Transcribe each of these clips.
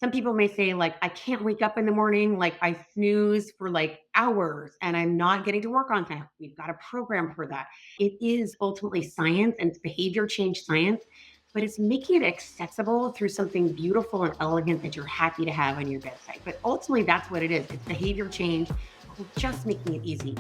Some people may say, like, I can't wake up in the morning, like I snooze for like hours and I'm not getting to work on time. We've got a program for that. It is ultimately science and it's behavior change science, but it's making it accessible through something beautiful and elegant that you're happy to have on your bedside. But ultimately, that's what it is. It's behavior change. We're just making it easy.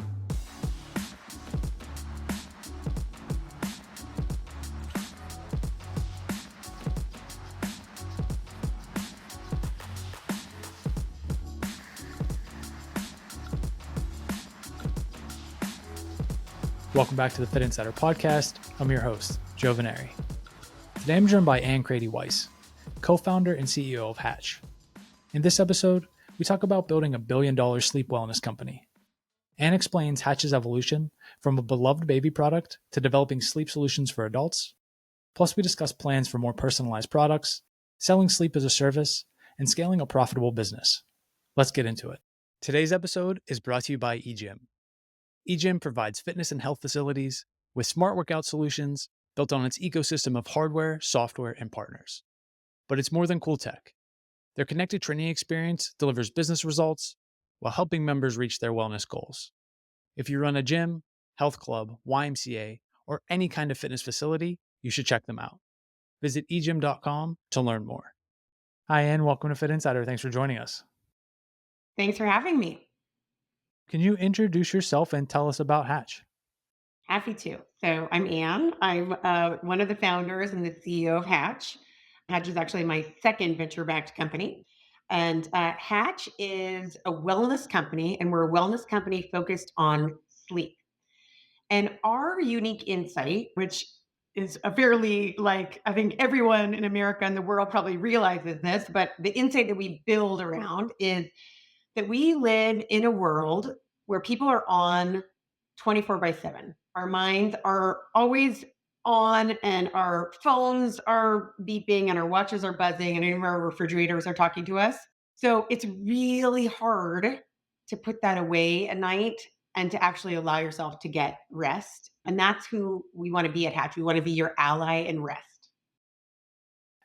Welcome back to the Fitt Insider Podcast. I'm your host, Joe Veneri. Today I'm joined by Ann Crady Weiss, co-founder and CEO of Hatch. In this episode, we talk about building $1 billion sleep wellness company. Ann explains Hatch's evolution from a beloved baby product to developing sleep solutions for adults. Plus, we discuss plans for more personalized products, selling sleep as a service, and scaling a profitable business. Let's get into it. Today's episode is brought to you by EGYM. EGYM provides fitness and health facilities with smart workout solutions built on its ecosystem of hardware, software, and partners. But it's more than cool tech. Their connected training experience delivers business results while helping members reach their wellness goals. If you run a gym, health club, YMCA, or any kind of fitness facility, you should check them out. Visit egym.com to learn more. Hi, Ann. Welcome to Fitt Insider. Thanks for joining us. Thanks for having me. Can you introduce yourself and tell us about Hatch? Happy to. So I'm Ann. I'm one of the founders and the CEO of Hatch. Hatch is actually my second venture-backed company. And Hatch is a wellness company, and we're a wellness company focused on sleep. And our unique insight, which is a fairly, like, I think everyone in America and the world probably realizes this, but the insight that we build around is that we live in a world where people are on 24/7. Our minds are always on, and our phones are beeping, and our watches are buzzing, and even our refrigerators are talking to us. So it's really hard to put that away at night and to actually allow yourself to get rest. And that's who we want to be at Hatch. We want to be your ally in rest.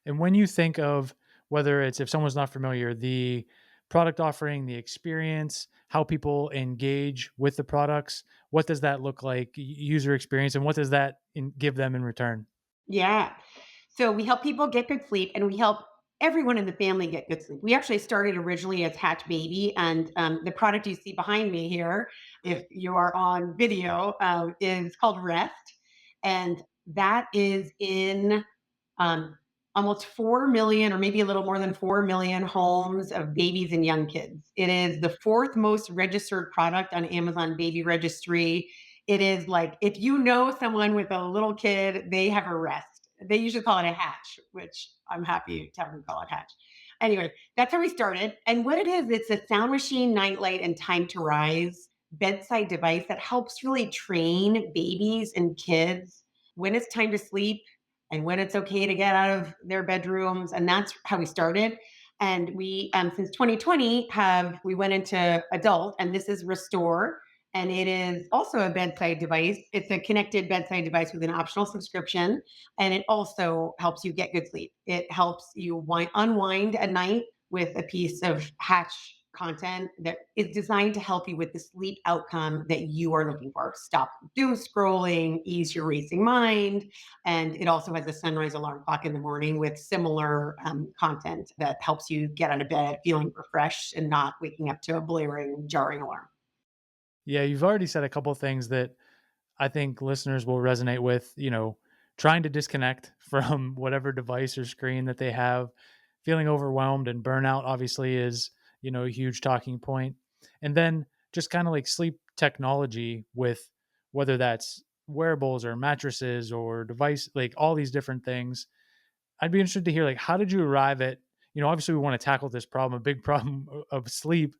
And when you think of whether it's, if someone's not familiar, the product offering, the experience, how people engage with the products, what does that look like, user experience, and what does that give them in return? Yeah. So we help people get good sleep and we help everyone in the family get good sleep. We actually started originally as Hatch Baby, and the product you see behind me here, if you are on video, is called Rest. And that is in um, almost 4 million, or maybe a little more than 4 million homes of babies and young kids. It is the fourth most registered product on Amazon Baby Registry. It is like, if you know someone with a little kid, they have a Rest. They usually call it a Hatch, which I'm happy to have them call it Hatch. Anyway, that's how we started. And what it is, it's a sound machine, nightlight, and time to rise bedside device that helps really train babies and kids when it's time to sleep and when it's okay to get out of their bedrooms. And that's how we started. And we, since 2020, we went into adult, and this is Restore. And it is also a bedside device. It's a connected bedside device with an optional subscription. And it also helps you get good sleep. It helps you unwind at night with a piece of Hatch content that is designed to help you with the sleep outcome that you are looking for. Stop doom scrolling, ease your racing mind. And it also has a sunrise alarm clock in the morning with similar content that helps you get out of bed feeling refreshed and not waking up to a blaring, jarring alarm. Yeah, you've already said a couple of things that I think listeners will resonate with, trying to disconnect from whatever device or screen that they have, feeling overwhelmed and burnout obviously is, a huge talking point. And then just kind of like sleep technology with whether that's wearables or mattresses or device, like all these different things. I'd be interested to hear, like, how did you arrive at, obviously we want to tackle this problem, a big problem of sleep,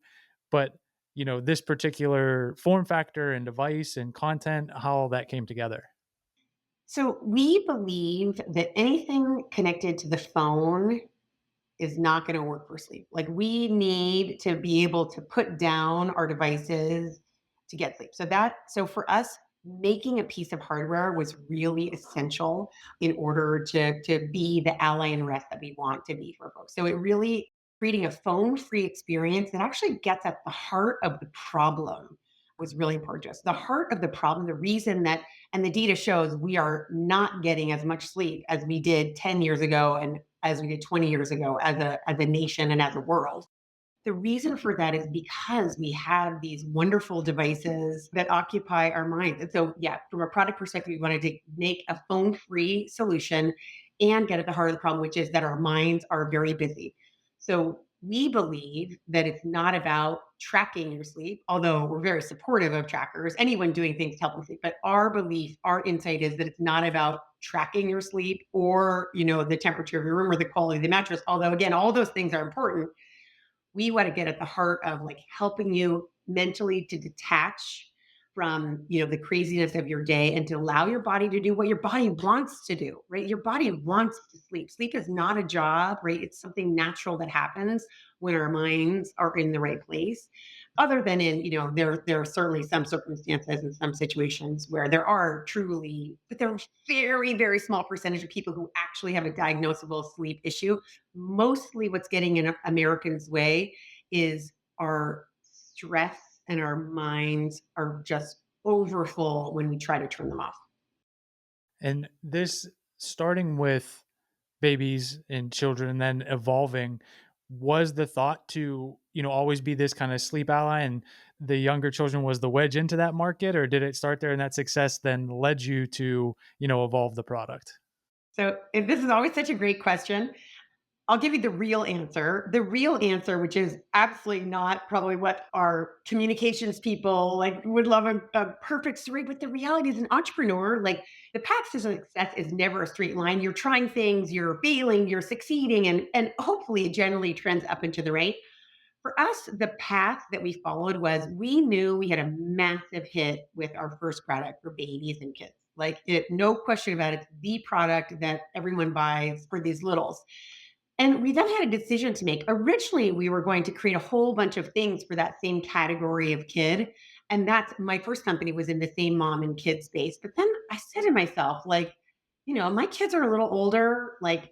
but this particular form factor and device and content, how all that came together. So we believe that anything connected to the phone is not going to work for sleep. Like, we need to be able to put down our devices to get sleep. So for us, making a piece of hardware was really essential in order to be the ally and rest that we want to be for folks. So it really creating a phone-free experience that actually gets at the heart of the problem was really important to us. The heart of the problem, the reason that, and the data shows we are not getting as much sleep as we did 10 years ago and as we did 20 years ago as a nation and as a world. The reason for that is because we have these wonderful devices that occupy our minds. And so, yeah, from a product perspective, we wanted to make a phone free solution and get at the heart of the problem, which is that our minds are very busy. So, we believe that it's not about tracking your sleep, although we're very supportive of trackers, anyone doing things to help with sleep. But our belief, our insight is that it's not about tracking your sleep or, the temperature of your room or the quality of the mattress. Although, again, all those things are important. We want to get at the heart of like helping you mentally to detach from the craziness of your day and to allow your body to do what your body wants to do, right? Your body wants to sleep. Sleep is not a job, right? It's something natural that happens when our minds are in the right place. Other than in, there are certainly some circumstances and some situations where there are truly, but there are very, very small percentage of people who actually have a diagnosable sleep issue. Mostly what's getting in Americans' way is our stress and our minds are just overfull when we try to turn them off. And this, starting with babies and children and then evolving, was the thought to, always be this kind of sleep ally, and the younger children was the wedge into that market, or did it start there and that success then led you to, evolve the product? So and this is always such a great question. I'll give you the real answer. The real answer, which is absolutely not probably what our communications people like would love a perfect story, but the reality is an entrepreneur, like the path to success is never a straight line. You're trying things, you're failing, you're succeeding, and hopefully it generally trends up and to the right. For us, the path that we followed was we knew we had a massive hit with our first product for babies and kids. Like it, no question about it, it's the product that everyone buys for these littles. And we then had a decision to make. Originally, we were going to create a whole bunch of things for that same category of kid. And that's my first company was in the same mom and kid space. But then I said to myself, like, my kids are a little older. Like,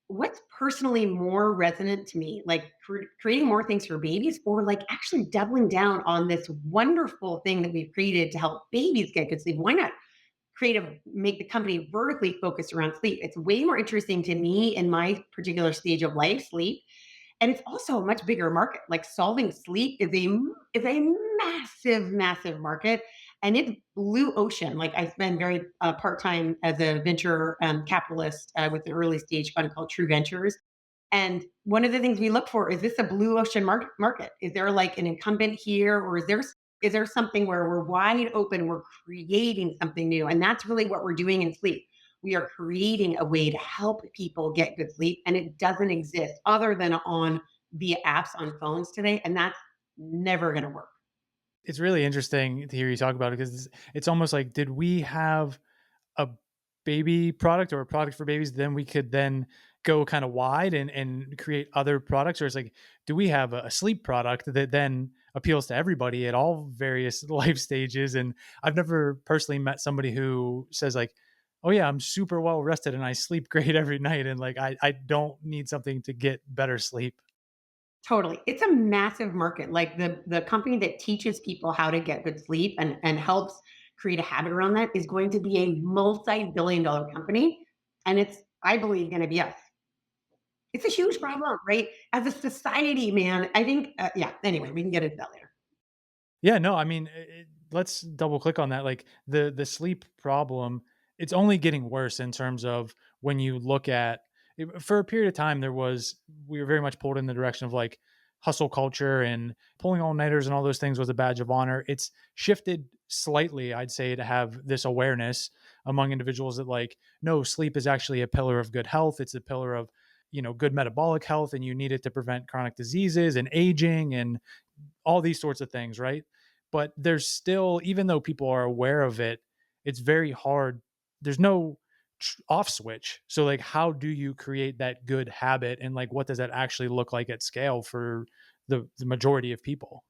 what's personally more resonant to me? Like creating more things for babies or like actually doubling down on this wonderful thing that we've created to help babies get good sleep? Why not make the company vertically focused around sleep? It's way more interesting to me in my particular stage of life, sleep. And it's also a much bigger market. Like solving sleep is a massive, massive market. And it's blue ocean. Like I spend very part-time as a venture capitalist with an early stage fund called True Ventures. And one of the things we look for is this a blue ocean market? Is there like an incumbent here, or is there something where we're wide open, we're creating something new? And that's really what we're doing in sleep. We are creating a way to help people get good sleep, and it doesn't exist other than on via apps on phones today, and that's never going to work. It's really interesting to hear you talk about it, because it's almost like, did we have a baby product or a product for babies, then we could then go kind of wide and create other products? Or it's like, do we have a sleep product that then appeals to everybody at all various life stages? And I've never personally met somebody who says like, oh yeah, I'm super well rested and I sleep great every night, and like I don't need something to get better sleep. Totally. It's a massive market. Like the company that teaches people how to get good sleep and helps create a habit around that is going to be a multi-billion dollar company. And it's, I believe, going to be us. It's a huge problem, right? As a society, man, I think, yeah, anyway, we can get into that later. Yeah, no, I mean, let's double click on that. Like the sleep problem, it's only getting worse in terms of when you look at for a period of time, we were very much pulled in the direction of like hustle culture, and pulling all nighters and all those things was a badge of honor. It's shifted slightly, I'd say, to have this awareness among individuals that like, no, sleep is actually a pillar of good health. It's a pillar of, good metabolic health, and you need it to prevent chronic diseases and aging and all these sorts of things, right? But there's still, even though people are aware of it, it's very hard. There's no off switch. So like, how do you create that good habit, and like, what does that actually look like at scale for the majority of people?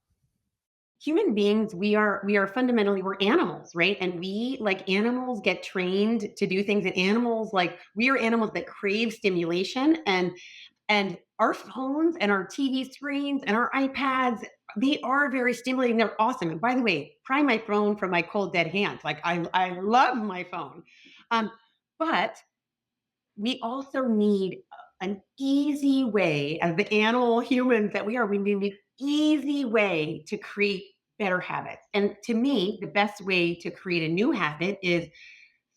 Human beings, we are fundamentally, we're animals, right? And we, like animals, get trained to do things. And animals, like we are animals that crave stimulation. And And our phones and our TV screens and our iPads, they are very stimulating. They're awesome. And by the way, pry my phone from my cold dead hands. Like I love my phone. Um, but we also need an easy way, as the animal humans that we are, we need an easy way to create better habits. And to me, the best way to create a new habit is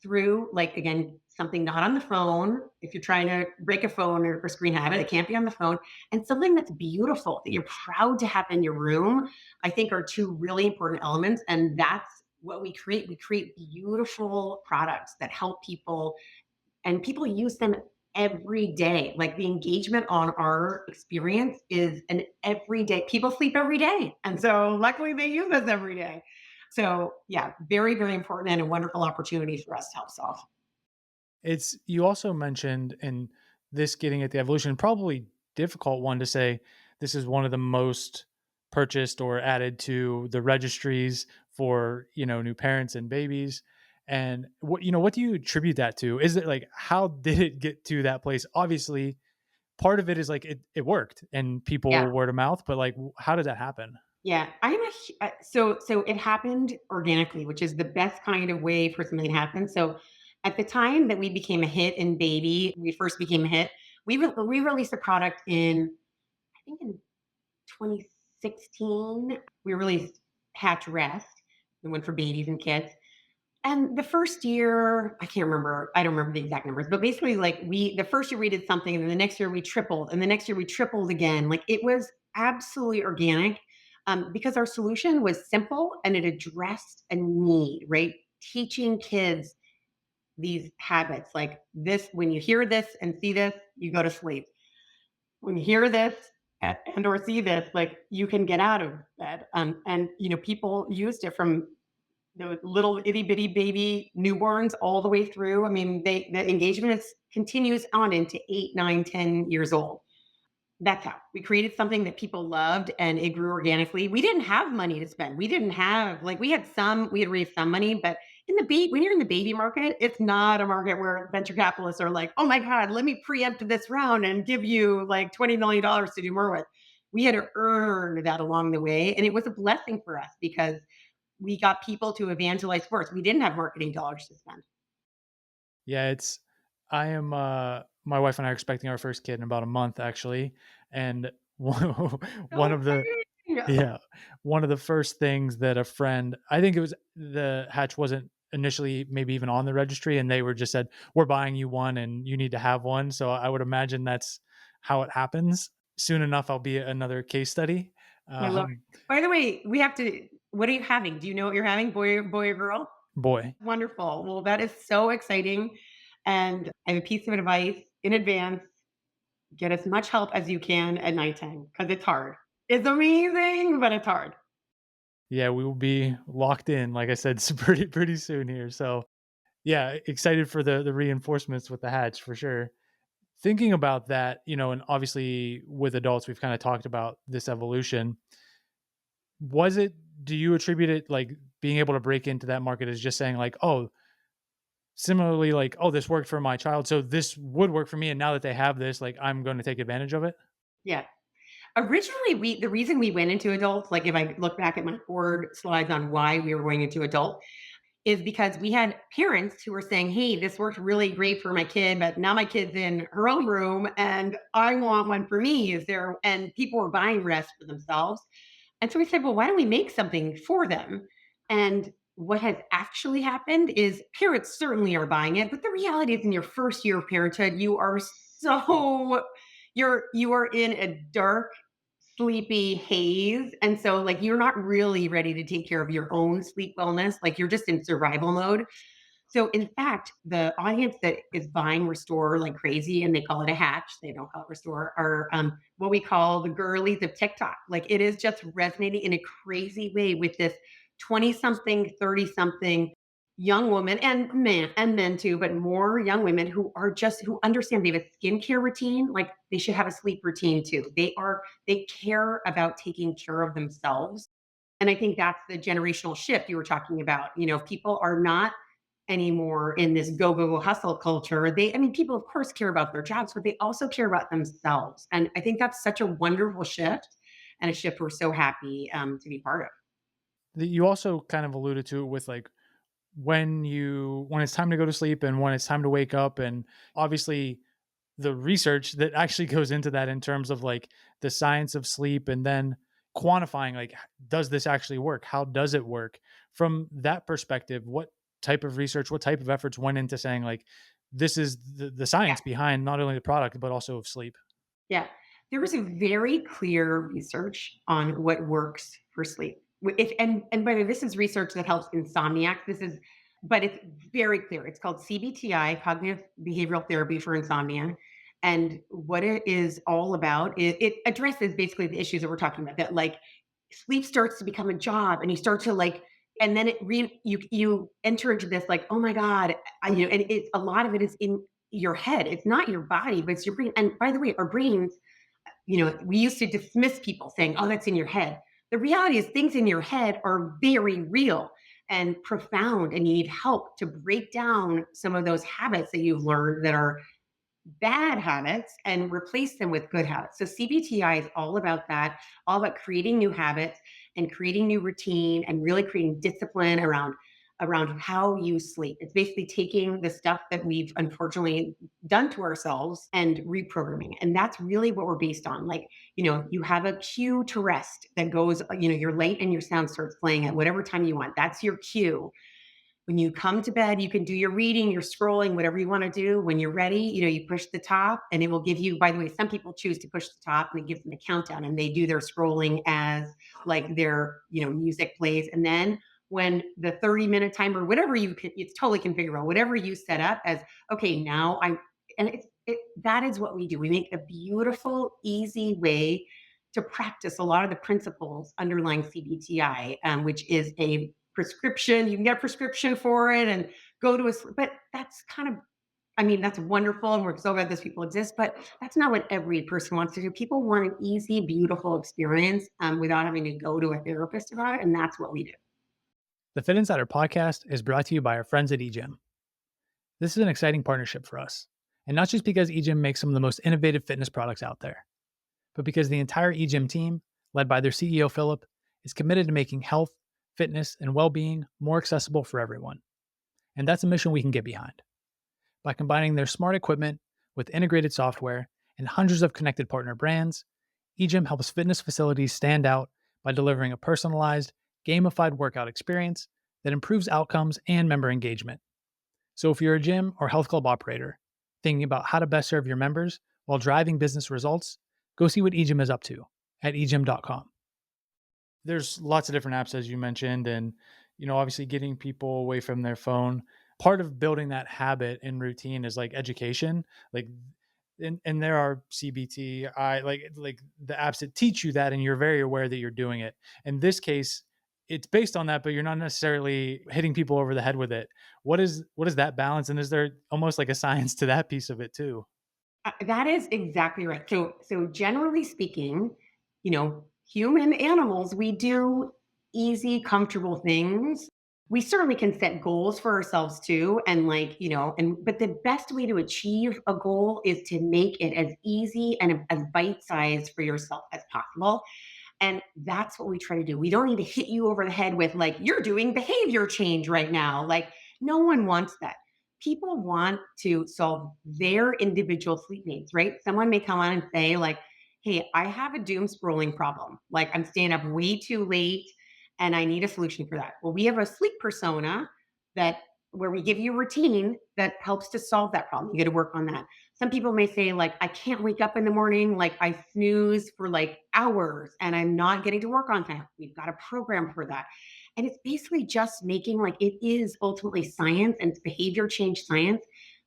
through, like, again, something not on the phone. If you're trying to break a phone or screen habit, it can't be on the phone. And something that's beautiful that you're proud to have in your room, I think are two really important elements. And that's what we create. We create beautiful products that help people, and people use them every day. Like the engagement on our experience is an everyday, people sleep every day. And so luckily they use us every day. So yeah, very, very important and a wonderful opportunity for us to help solve. It's you also mentioned in this getting at the evolution, probably difficult one to say this is one of the most purchased or added to the registries for, new parents and babies. And what do you attribute that to? Is it like how did it get to that place? Obviously, part of it is like it worked and Yeah. people word of mouth, but like how did that happen? Yeah, so it happened organically, which is the best kind of way for something to happen. So, at the time that we became a hit in baby, we first became a hit. We released a product in, I think, in 2016. We released Hatch Rest, the one for babies and kids. And the first year, I can't remember, I don't remember the exact numbers, but basically, like, the first year we did something, and then the next year we tripled, and the next year we tripled again. Like, it was absolutely organic, because our solution was simple and it addressed a need, right? Teaching kids these habits, like this: when you hear this and see this, you go to sleep. When you hear this and or see this, like, you can get out of bed. And people used it from the little itty bitty baby newborns all the way through. I mean, the engagement continues on into 8, 9, 10 years old. That's how we created something that people loved, and it grew organically. We didn't have money to spend. We didn't have, like, we had raised some money, but when you're in the baby market, it's not a market where venture capitalists are like, oh my God, let me preempt this round and give you like $20 million to do more with. We had to earn that along the way. And it was a blessing for us because we got people to evangelize first. We didn't have marketing dollars to spend. Yeah, I am my wife and I are expecting our first kid in about a month actually. And one So of the exciting. yeah, one of the first things that a friend, I think it was the hatch wasn't initially maybe even on the registry and they were just said, "We're buying you one and you need to have one." So I would imagine that's how it happens. Soon enough I'll be another case study. I love Um it. By the way, what are you having? Do you know what you're having? Boy or girl? boy. Wonderful. Well, that is so exciting. And I have a piece of advice in advance: get as much help as you can at nighttime because it's hard. It's amazing, but it's hard. Yeah, we will be locked in like I said pretty soon here. So yeah, excited for the reinforcements with the hatch for sure. Thinking about that, and obviously with adults, we've kind of talked about this evolution. Was it, do you attribute it like being able to break into that market is just saying like, oh, similarly, like, oh, this worked for my child. So this would work for me. And now that they have this, like, I'm going to take advantage of it. Yeah. Originally, the reason we went into adults, like if I look back at my forward slides on why we were going into adult, is because we had parents who were saying, "Hey, this worked really great for my kid, but now my kid's in her own room and I want one for me. Is there?" And people were buying rest for themselves. And so we said, "Well, why don't we make something for them?" And what has actually happened is parents certainly are buying it, but the reality is in your first year of parenthood, you are in a dark, sleepy haze. And so, like, you're not really ready to take care of your own sleep wellness. Like, you're just in survival mode. So, in fact, the audience that is buying Restore like crazy, and they call it a hatch, they don't call it Restore, are what we call the girlies of TikTok. Like, it is just resonating in a crazy way with this 20 something, 30 something young woman, and men too, but more young women who understand they have a skincare routine. Like, they should have a sleep routine too. They care about taking care of themselves. And I think that's the generational shift you were talking about. If people are not anymore in this go, go, go hustle culture. People of course care about their jobs, but they also care about themselves. And I think that's such a wonderful shift and a shift we're so happy to be part of. You also kind of alluded to it with like when it's time to go to sleep and when it's time to wake up, and obviously the research that actually goes into that in terms of like the science of sleep, and then quantifying like does this actually work, how does it work from that perspective, what type of research, what type of efforts went into saying like this is the Yeah. science behind not only the product but also of sleep. Yeah. There was a very clear research on what works for sleep. If and by the way, this is research that helps insomniacs. But it's very clear. It's called CBTI, cognitive behavioral therapy for insomnia. And what it is all about, it addresses basically the issues that we're talking about. That like sleep starts to become a job, and you start to like, and then you enter into this like, oh my god, and it's a lot of it is in your head. It's not your body, but it's your brain. And by the way, our brains, we used to dismiss people saying, oh, that's in your head. The reality is things in your head are very real and profound, and you need help to break down some of those habits that you've learned that are bad habits and replace them with good habits. So CBTI is all about that, all about creating new habits and creating new routine and really creating discipline around how you sleep. It's basically taking the stuff that we've unfortunately done to ourselves and reprogramming. And that's really what we're based on. Like, you have a cue to rest that goes, you're late and your sound starts playing at whatever time you want. That's your cue. When you come to bed, you can do your reading, your scrolling, whatever you want to do. When you're ready, you push the top and it will give you, by the way, some people choose to push the top and it gives them a countdown and they do their scrolling as like their, music plays. And then when the 30-minute timer, whatever it's totally configurable, whatever you set up as, okay, now and that is what we do. We make a beautiful, easy way to practice a lot of the principles underlying CBTI, which is a prescription. You can get a prescription for it and go to but that's kind of, that's wonderful. And we're so glad those people exist, but that's not what every person wants to do. People want an easy, beautiful experience without having to go to a therapist about it. And that's what we do. The Fit Insider podcast is brought to you by our friends at EGYM. This is an exciting partnership for us, and not just because EGYM makes some of the most innovative fitness products out there, but because the entire EGYM team, led by their CEO Philip, is committed to making health, fitness, and well-being more accessible for everyone. And that's a mission we can get behind. By combining their smart equipment with integrated software and hundreds of connected partner brands, EGYM helps fitness facilities stand out by delivering a personalized, gamified workout experience that improves outcomes and member engagement. So if you're a gym or health club operator thinking about how to best serve your members while driving business results, go see what EGYM is up to at egym.com. There's lots of different apps, as you mentioned, and obviously getting people away from their phone. Part of building that habit and routine is like education, like and there are CBT, like the apps that teach you that, and you're very aware that you're doing it. In this case, it's based on that, but you're not necessarily hitting people over the head with it. What is that balance, and is there almost like a science to that piece of it too? That is exactly right. So generally speaking, human animals, we do easy, comfortable things. We certainly can set goals for ourselves too. And but the best way to achieve a goal is to make it as easy and as bite-sized for yourself as possible. And that's what we try to do. We don't need to hit you over the head with like, you're doing behavior change right now. Like, no one wants that. People want to solve their individual sleep needs, right? Someone may come on and say, like, hey, I have a doom scrolling problem. Like, I'm staying up way too late and I need a solution for that. Well, we have a sleep persona that where we give you a routine that helps to solve that problem. You got to work on that. Some people may say, like, I can't wake up in the morning, like I snooze for like hours and I'm not getting to work on time. We've got a program for that. And it's basically just making like it is ultimately science and it's behavior change science,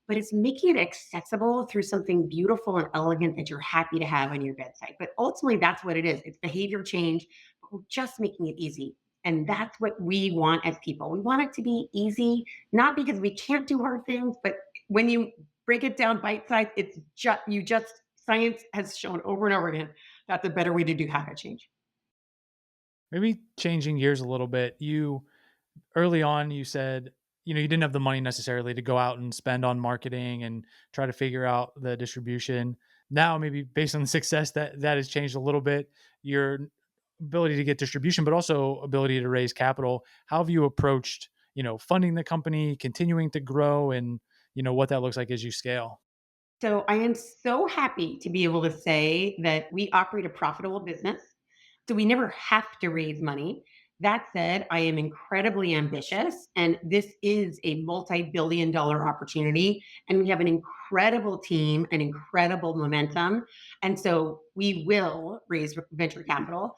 but it's making it accessible through something beautiful and elegant that you're happy to have on your bedside. But ultimately, that's what it is. It's behavior change, but we're just making it easy. And that's what we want as people. We want it to be easy, not because we can't do hard things, but when you break it down bite size, it's just science has shown over and over again that's a better way to do habit change. Maybe changing gears a little bit. You early on you said you didn't have the money necessarily to go out and spend on marketing and try to figure out the distribution. Now, maybe based on the success that has changed a little bit, your ability to get distribution, but also ability to raise capital. How have you approached, funding the company, continuing to grow, and what that looks like as you scale? So I am so happy to be able to say that we operate a profitable business. So we never have to raise money. That said, I am incredibly ambitious, and this is a multi billion-dollar opportunity. And we have an incredible team and incredible momentum. And so we will raise venture capital.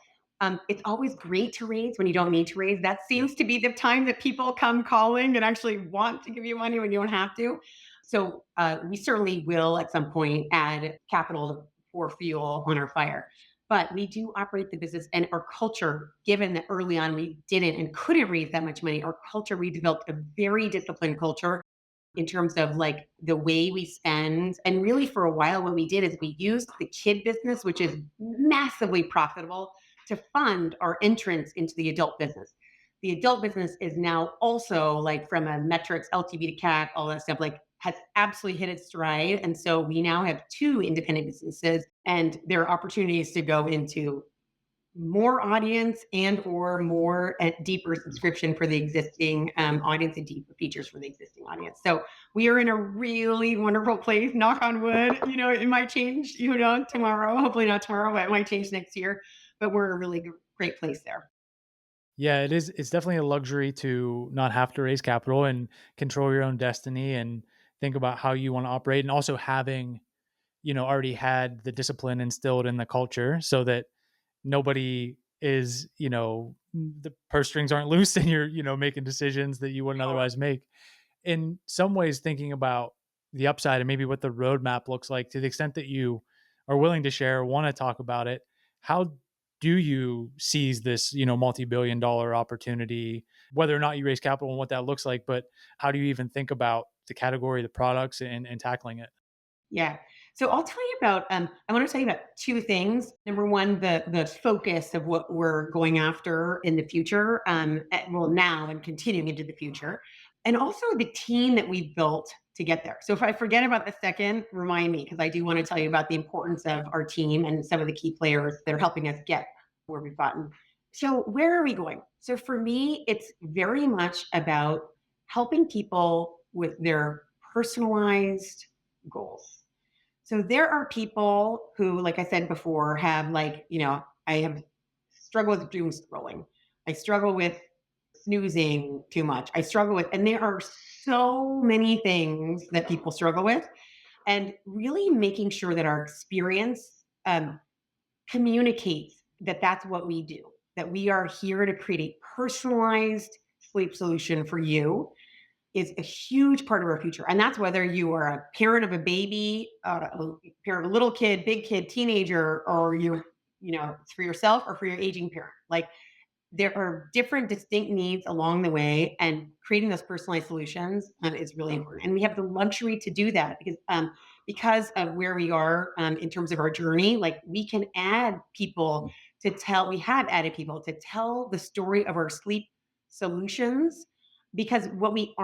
It's always great to raise when you don't need to raise. That seems to be the time that people come calling and actually want to give you money when you don't have to. So we certainly will at some point add capital for fuel on our fire. But we do operate the business, and our culture, given that early on we didn't and couldn't raise that much money, our culture, we developed a very disciplined culture in terms of like the way we spend. And really, for a while, what we did is we used the kid business, which is massively profitable, to fund our entrance into the adult business. The adult business is now also like from a metrics, LTV to CAC, all that stuff, like has absolutely hit its stride. And so we now have two independent businesses, and there are opportunities to go into more audience and or more deeper subscription for the existing audience and deeper features for the existing audience. So we are in a really wonderful place, knock on wood. It might change, tomorrow, hopefully not tomorrow, but it might change next year. But we're in a really great place there. Yeah, it is. It's definitely a luxury to not have to raise capital and control your own destiny and think about how you want to operate, and also having, already had the discipline instilled in the culture so that nobody is, the purse strings aren't loose and you're, making decisions that you wouldn't Sure. otherwise make. In some ways, thinking about the upside and maybe what the roadmap looks like, to the extent that you are willing to share, want to talk about it, how do you seize this, multi-billion dollar opportunity, whether or not you raise capital and what that looks like, but how do you even think about the category, the products, and tackling it? Yeah. So I'll tell you about I want to tell you about two things. Number one, the focus of what we're going after in the future, well now and continuing into the future. And also the team that we've built to get there. So if I forget about the second, remind me because I do want to tell you about the importance of our team and some of the key players that are helping us get where we've gotten. So where are we going? So for me, it's very much about helping people with their personalized goals. So there are people who, like I said before, have like, I have struggled with doom scrolling. I struggle with snoozing too much. I struggle with, and there are so many things that people struggle with, and really making sure that our experience communicates that that's what we do, that we are here to create a personalized sleep solution for you is a huge part of our future. And that's whether you are a parent of a baby, a parent of a little kid, big kid, teenager, or it's for yourself or for your aging parent. Like there are different distinct needs along the way, and creating those personalized solutions is really important. And we have the luxury to do that because of where we are in terms of our journey. Like we can add people to tell. We have added people to tell the story of our sleep solutions. Because what we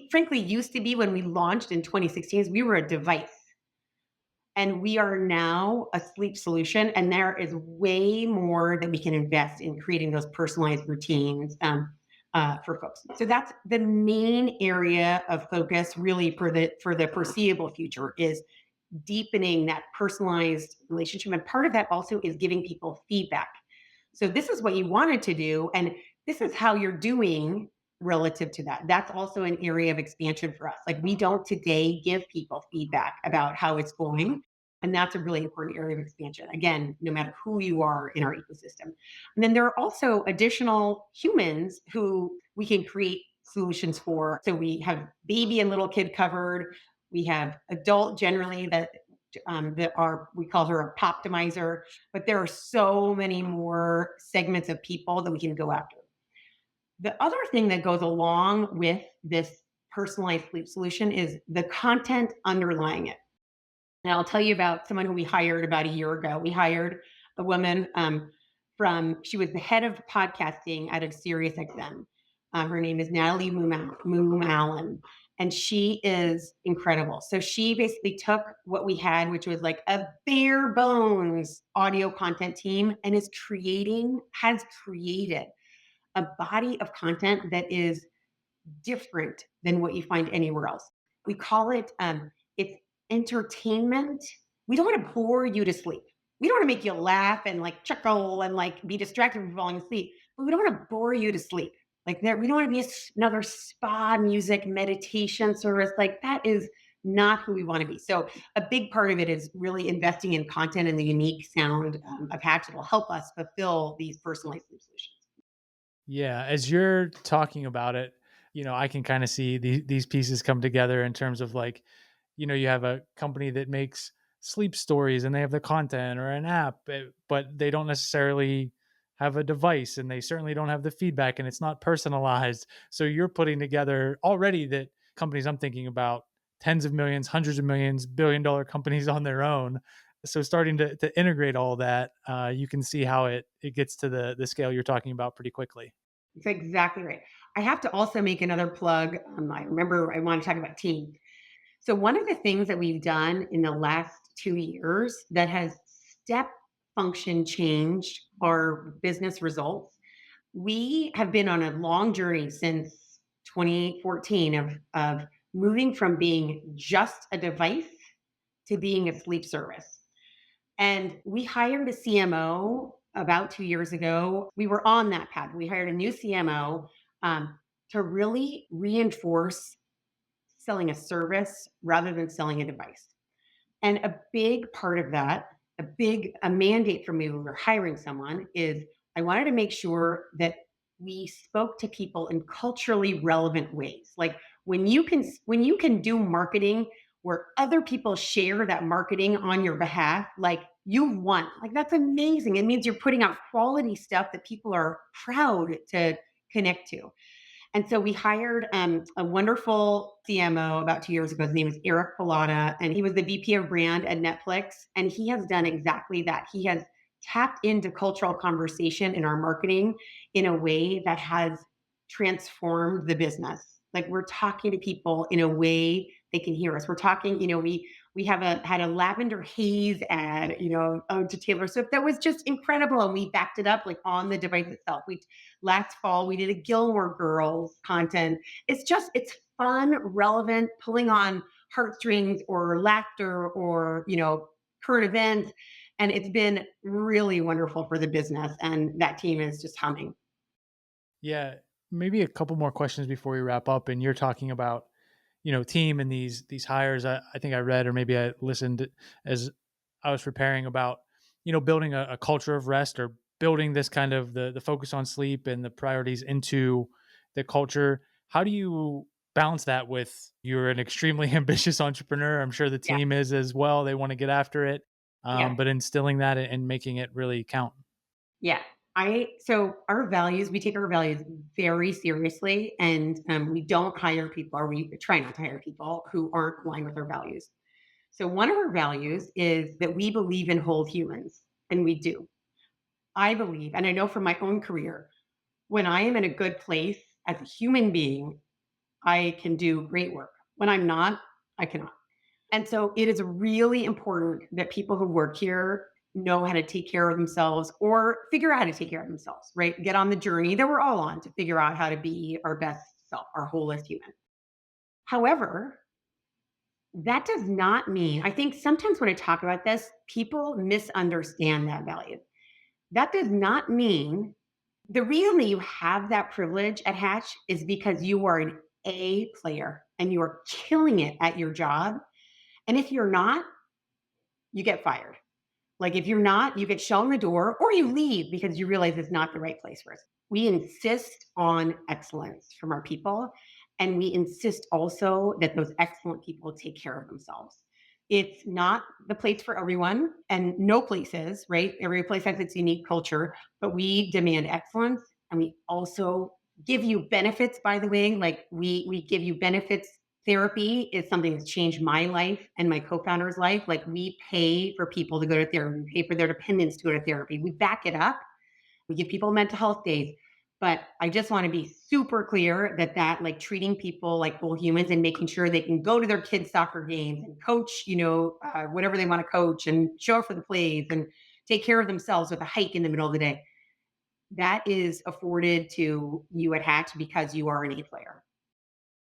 frankly used to be when we launched in 2016 is we were a device. And we are now a sleep solution, and there is way more that we can invest in creating those personalized routines for folks. So that's the main area of focus, really, for the foreseeable future, is deepening that personalized relationship. And part of that also is giving people feedback. So this is what you wanted to do, and this is how you're doing relative to that. That's also an area of expansion for us. Like we don't today give people feedback about how it's going. And that's a really important area of expansion. Again, no matter who you are in our ecosystem. And then there are also additional humans who we can create solutions for. So we have baby and little kid covered. We have adult generally that are, we call her a poptimizer, but there are so many more segments of people that we can go after. The other thing that goes along with this personalized sleep solution is the content underlying it. And I'll tell you about someone who we hired about a year ago. We hired a woman she was the head of podcasting out of SiriusXM. Her name is Natalie Moom Allen, and she is incredible. So she basically took what we had, which was like a bare bones audio content team, and has created a body of content that is different than what you find anywhere else. We call it it's entertainment. We don't want to bore you to sleep. We don't want to make you laugh and like chuckle and like be distracted from falling asleep. But we don't want to bore you to sleep. Like there, we don't want to be another spa music meditation service. Like that is not who we want to be. So a big part of it is really investing in content and the unique sound of Hatch that will help us fulfill these personalized sleep solutions. Yeah, as you're talking about it, I can kind of see these pieces come together in terms of like, you have a company that makes sleep stories and they have the content or an app, but they don't necessarily have a device and they certainly don't have the feedback and it's not personalized. So you're putting together already that companies I'm thinking about tens of millions, hundreds of millions, billion-dollar companies on their own. So starting to integrate all that, you can see how it gets to the scale you're talking about pretty quickly. It's exactly right. I have to also make another plug. I remember I want to talk about team. So one of the things that we've done in the last 2 years that has step function changed our business results. We have been on a long journey since 2014 of moving from being just a device to being a sleep service. And we hired a CMO about 2 years ago. We were on that path. We hired a new CMO to really reinforce selling a service rather than selling a device. And a big part of that, a mandate for me when we were hiring someone is I wanted to make sure that we spoke to people in culturally relevant ways. Like when you can do marketing where other people share that marketing on your behalf, like you won. Like that's amazing. It means you're putting out quality stuff that people are proud to connect to. And so we hired a wonderful CMO about 2 years ago. His name is Eric Pilata, and he was the VP of brand at Netflix. And he has done exactly that. He has tapped into cultural conversation in our marketing in a way that has transformed the business. Like we're talking to people in a way they can hear us. We're talking, we had a lavender haze ad, to Taylor Swift that was just incredible, and we backed it up like on the device itself. We Last fall we did a Gilmore Girls content. It's fun, relevant, pulling on heartstrings or laughter or current events, and it's been really wonderful for the business. And that team is just humming. Yeah, maybe a couple more questions before we wrap up. And you're talking about, team and these hires. I think I read or maybe I listened as I was preparing about, building a culture of rest or building this kind of the focus on sleep and the priorities into the culture. How do you balance that with you're an extremely ambitious entrepreneur? I'm sure the Yeah, team is as well. They want to get after it, yeah. but instilling that and making it really count. Yeah. So our values, we take our values very seriously, and we don't hire people, or we try not to hire people who aren't aligned with our values. So one of our values is that we believe in whole humans, and we do. I believe, and I know from my own career, when I am in a good place as a human being, I can do great work. When I'm not, I cannot. And so it is really important that people who work here know how to take care of themselves or figure out how to take care of themselves, right? Get on the journey that we're all on to figure out how to be our best self, our wholest human. However, that does not mean, I think sometimes when I talk about this, people misunderstand that value. That does not mean the reason that you have that privilege at Hatch is because you are an A player and you are killing it at your job. And if you're not, you get fired. Like if you're not, you get shown the door or you leave because you realize it's not the right place for us. We insist on excellence from our people. And we insist also that those excellent people take care of themselves. It's not the place for everyone, and no place is, right? Every place has its unique culture, but we demand excellence, and we also give you benefits, by the way. Like we give you benefits. Therapy is something that's changed my life and my co-founder's life. Like we pay for people to go to therapy, we pay for their dependents to go to therapy. We back it up. We give people mental health days, But I just want to be super clear that like treating people like full humans and making sure they can go to their kids' soccer games and coach, whatever they want to coach and show up for the plays and take care of themselves with a hike in the middle of the day. That is afforded to you at Hatch because you are an A player.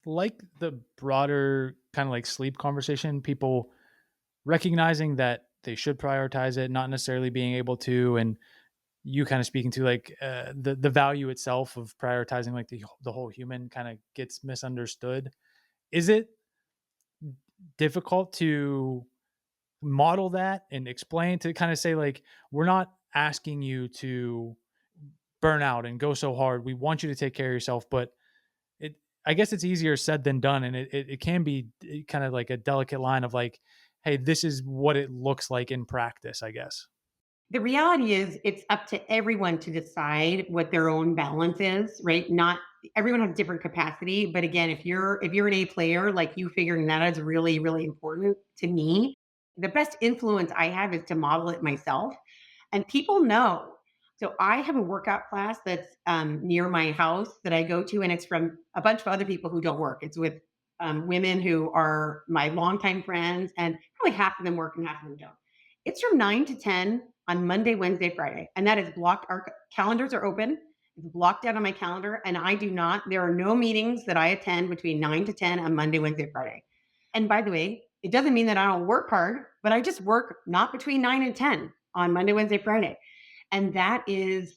Like the broader kind of like sleep conversation, people recognizing that they should prioritize it, not necessarily being able to, and you kind of speaking to like the value itself of prioritizing like the whole human kind of gets misunderstood. Is it difficult to model that and explain, to kind of say like, we're not asking you to burn out and go so hard, we want you to take care of yourself, but it, I guess it's easier said than done, and it can be kind of like a delicate line of like, hey, this is what it looks like in practice, I guess. The reality is it's up to everyone to decide what their own balance is, right? Not everyone has different capacity, but again, if you're an A player, like you figuring that is really really important to me. The best influence I have is to model it myself, and people know. So I have a workout class that's near my house that I go to, and it's from a bunch of other people who don't work. It's with women who are my longtime friends, and probably half of them work and half of them don't. It's from 9 to 10 on Monday, Wednesday, Friday, and that is blocked. Our calendars are open. It's blocked out on my calendar, and I do not. There are no meetings that I attend between 9 to 10 on Monday, Wednesday, Friday. And by the way, it doesn't mean that I don't work hard, but I just work not between 9 and 10 on Monday, Wednesday, Friday. And that is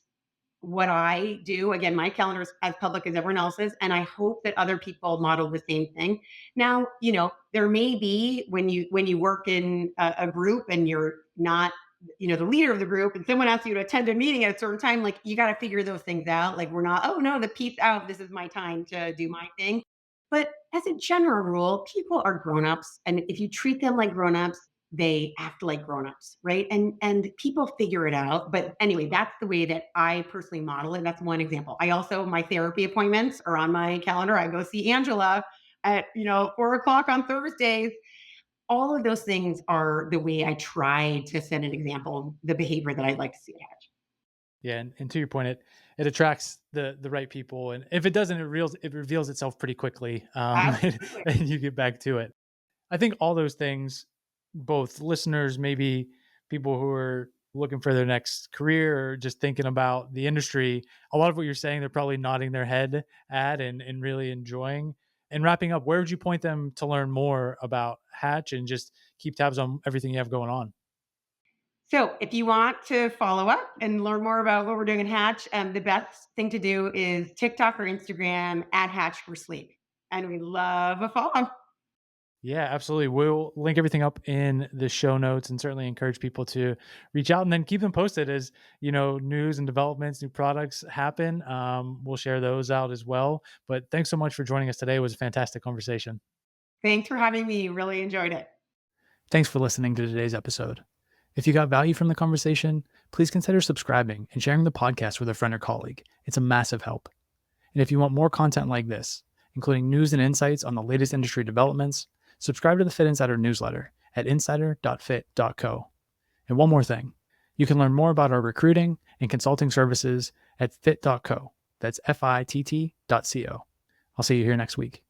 what I do. Again, my calendar is as public as everyone else's, and I hope that other people model the same thing. Now, there may be when you work in a group and you're not, the leader of the group, and someone asks you to attend a meeting at a certain time, like you got to figure those things out. Like we're not, oh no, the peace out. This is my time to do my thing. But as a general rule, people are grown-ups, and if you treat them like grown-ups, they act like grown-ups, right? And people figure it out. But anyway, that's the way that I personally model it. That's one example. I also, my therapy appointments are on my calendar. I go see Angela at 4 o'clock on Thursdays. All of those things are the way I try to set an example of the behavior that I'd like to see attached. Yeah, and to your point, it attracts the right people, and if it doesn't, it reveals itself pretty quickly, Absolutely. and you get back to it. I think all those things, both listeners, maybe people who are looking for their next career or just thinking about the industry, a lot of what you're saying, they're probably nodding their head at and really enjoying. And wrapping up, where would you point them to learn more about Hatch and just keep tabs on everything you have going on? So if you want to follow up and learn more about what we're doing in Hatch, the best thing to do is TikTok or Instagram at Hatch for Sleep. And we love a follow. Yeah, absolutely. We'll link everything up in the show notes and certainly encourage people to reach out and then keep them posted as, news and developments, new products happen. We'll share those out as well. But thanks so much for joining us today. It was a fantastic conversation. Thanks for having me. Really enjoyed it. Thanks for listening to today's episode. If you got value from the conversation, please consider subscribing and sharing the podcast with a friend or colleague. It's a massive help. And if you want more content like this, including news and insights on the latest industry developments, subscribe to the Fitt Insider newsletter at insider.fit.co. And one more thing, you can learn more about our recruiting and consulting services at fit.co. That's FITT.co. I'll see you here next week.